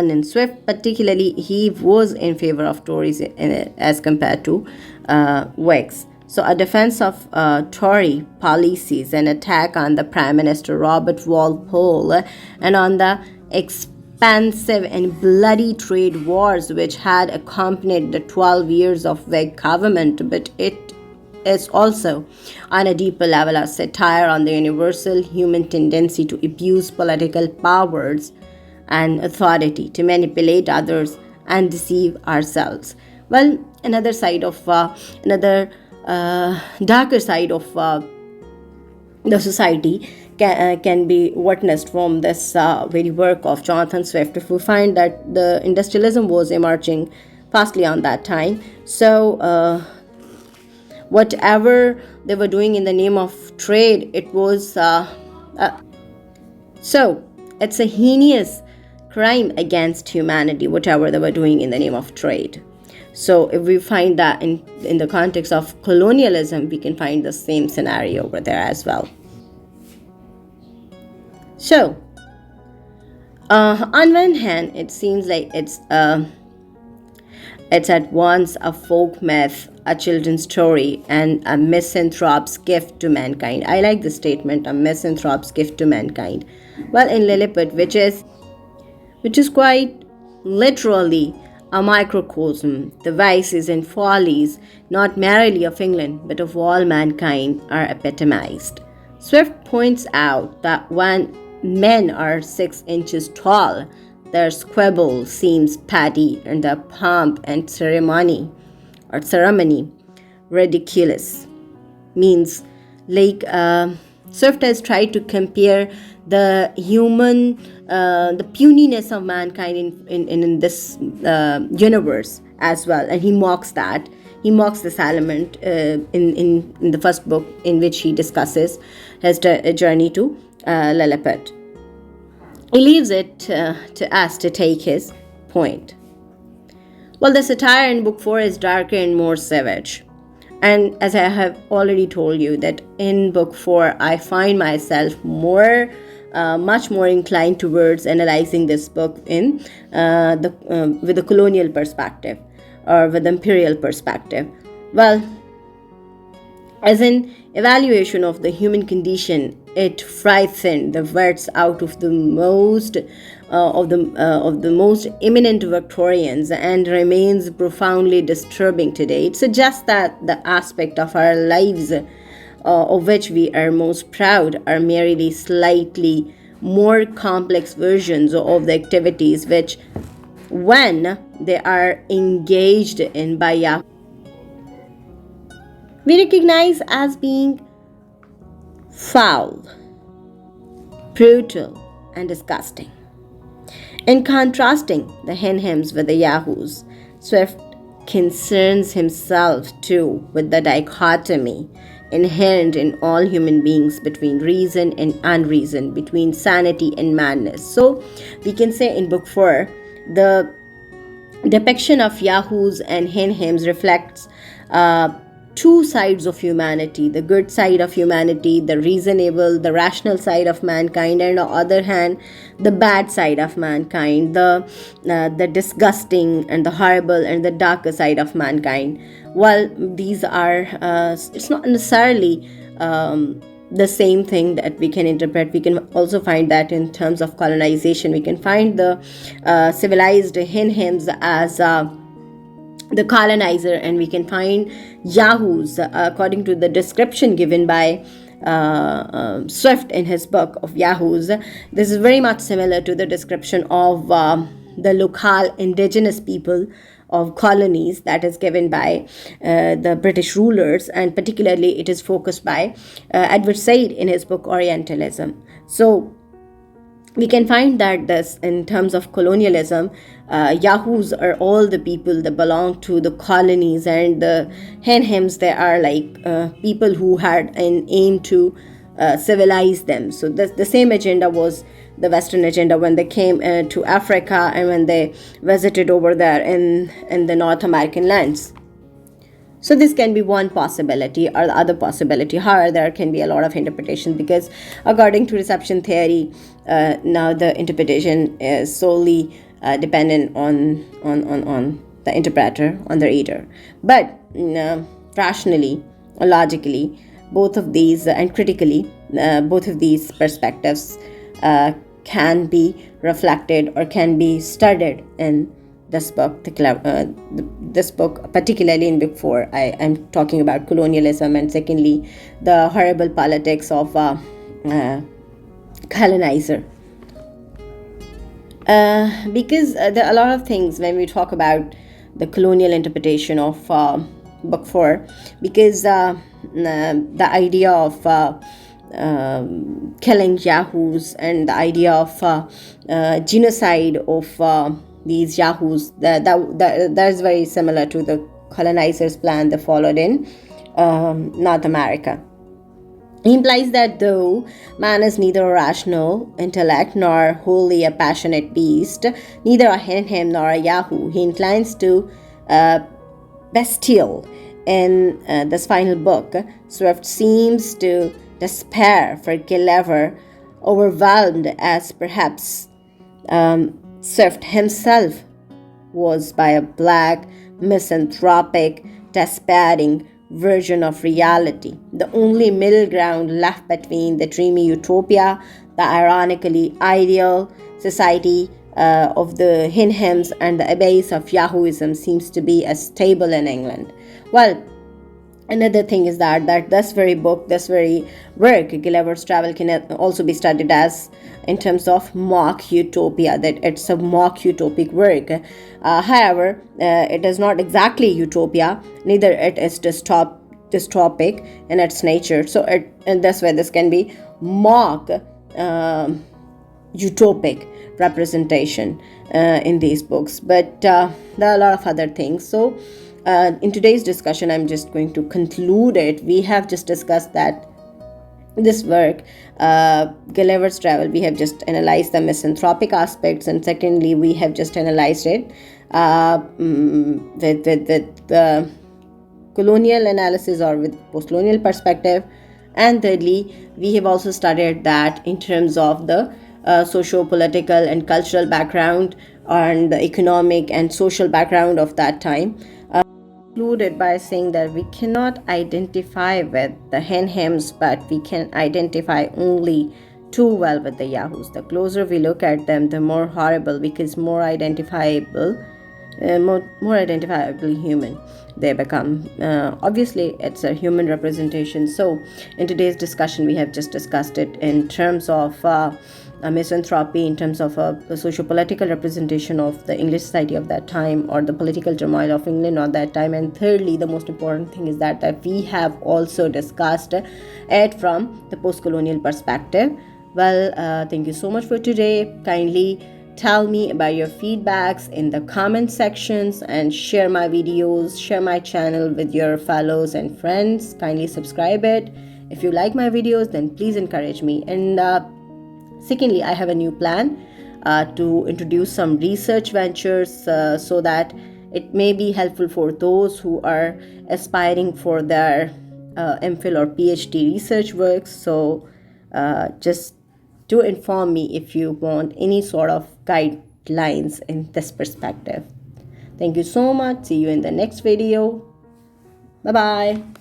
And in Swift, particularly, he was in favor of Tories as compared to Whigs. So, a defense of Tory policies, an attack on the Prime Minister Robert Walpole, and on the expansive and bloody trade wars which had accompanied the 12 years of Whig government, but it is also, on a deeper level, a satire on the universal human tendency to abuse political powers and authority, to manipulate others and deceive ourselves. Well, another side of another darker side of the society can be witnessed from this very work of Jonathan Swift. If we find that the industrialism was emerging fastly on that time, so whatever they were doing in the name of trade, it was so it's a heinous crime against humanity, whatever they were doing in the name of trade. So if we find that in the context of colonialism, we can find the same scenario over there as well. So on one hand, it seems like it's at once a folk myth, a children's story, and a misanthrope's gift to mankind. I like the statement, a misanthrope's gift to mankind. Well, in Lilliput, which is quite literally a microcosm, the vices and follies, not merely of England, but of all mankind, are epitomized. Swift points out that when men are 6 inches tall, their squabble seems petty, and their pomp and ceremony ridiculous. Means, like, Swift has tried to compare the puniness of mankind in this universe as well, and he mocks that. He mocks this element in the first book, in which he discusses his journey to Lilliput. He leaves it to us to take his point. Well, the satire in book 4 is darker and more savage. And as I have already told you, that in book 4, I find myself much more inclined towards analyzing this book with the colonial perspective, or with the imperial perspective. Well, as an evaluation of the human condition, it frightened the words out of the most eminent Victorians, and remains profoundly disturbing today. It suggests that the aspect of our lives of which we are most proud are merely slightly more complex versions of the activities which, when they are engaged in by Yahoo, we recognize as being foul, brutal, and disgusting. In contrasting the hen hymns with the Yahoos, Swift concerns himself too with the dichotomy inherent in all human beings between reason and unreason, between sanity and madness. So we can say in book 4, the depiction of Yahoos and hen hymns reflects two sides of humanity: the good side of humanity, the reasonable, the rational side of mankind, and on the other hand, the bad side of mankind, the disgusting and the horrible and the darker side of mankind. Well, these are it's not necessarily the same thing that we can interpret. We can also find that in terms of colonization, we can find the civilized hen hymns as the colonizer, and we can find Yahoos according to the description given by Swift in his book of Yahoos. This is very much similar to the description of the local indigenous people of colonies that is given by the British rulers, and particularly it is focused by Edward Said in his book Orientalism. So we can find that this, in terms of colonialism, Yahoos are all the people that belong to the colonies, and the hen hymns, they are like people who had an aim to civilize them. So the same agenda was the Western agenda when they came to Africa, and when they visited over there in the North American lands. So this can be one possibility, or the other possibility. However, there can be a lot of interpretation, because according to reception theory, now the interpretation is solely dependent on the interpreter, on the reader. But rationally, logically, both of these and critically, both of these perspectives can be reflected or can be studied in this book. This book, particularly in book 4, I am talking about colonialism, and secondly, the horrible politics of colonizer. Because there are a lot of things when we talk about the colonial interpretation of book 4, because the idea of killing yahoos and the idea of genocide of these yahoos, that is very similar to the colonizers' plan they followed in North America. He implies that though man is neither a rational intellect nor wholly a passionate beast, neither a hen nor a yahoo, he inclines to bestial. In this final book, Swift seems to despair for Gulliver, overwhelmed as perhaps Swift himself was by a black, misanthropic, despairing version of reality, the only middle ground left between the dreamy utopia, the ironically ideal society of the Hinhams, and the abyss of Yahooism seems to be as stable in England. Well, another thing is that this very book, this very work, Gulliver's Travel, can also be studied as in terms of mock utopia, that it's a mock utopic work. However, it is not exactly utopia, neither it is dystopic in its nature. So in this way, this can be mock utopic representation in these books. But there are a lot of other things. So in today's discussion, I'm just going to conclude it. We have just discussed that this work, Gulliver's Travel, we have just analyzed the misanthropic aspects, and secondly, we have just analyzed it with the colonial analysis or with postcolonial perspective, and thirdly, we have also studied that in terms of the socio-political and cultural background and the economic and social background of that time. Concluded by saying that we cannot identify with the Henhams, but we can identify only too well with the Yahoos. The closer we look at them, the more horrible, because more identifiably human they become. Obviously, it's a human representation. So, in today's discussion, we have just discussed it in terms of misanthropy, in terms of a socio-political representation of the English society of that time, or the political turmoil of England at that time. And thirdly, the most important thing is that we have also discussed it from the post-colonial perspective. Well, thank you so much for today. Kindly tell me about your feedbacks in the comment sections, and share my videos, share my channel with your fellows and friends. Kindly subscribe it. If you like my videos, then please encourage me. And secondly, I have a new plan to introduce some research ventures so that it may be helpful for those who are aspiring for their MPhil or PhD research works. So just do inform me if you want any sort of guidelines in this perspective. Thank you so much. See you in the next video. Bye-bye.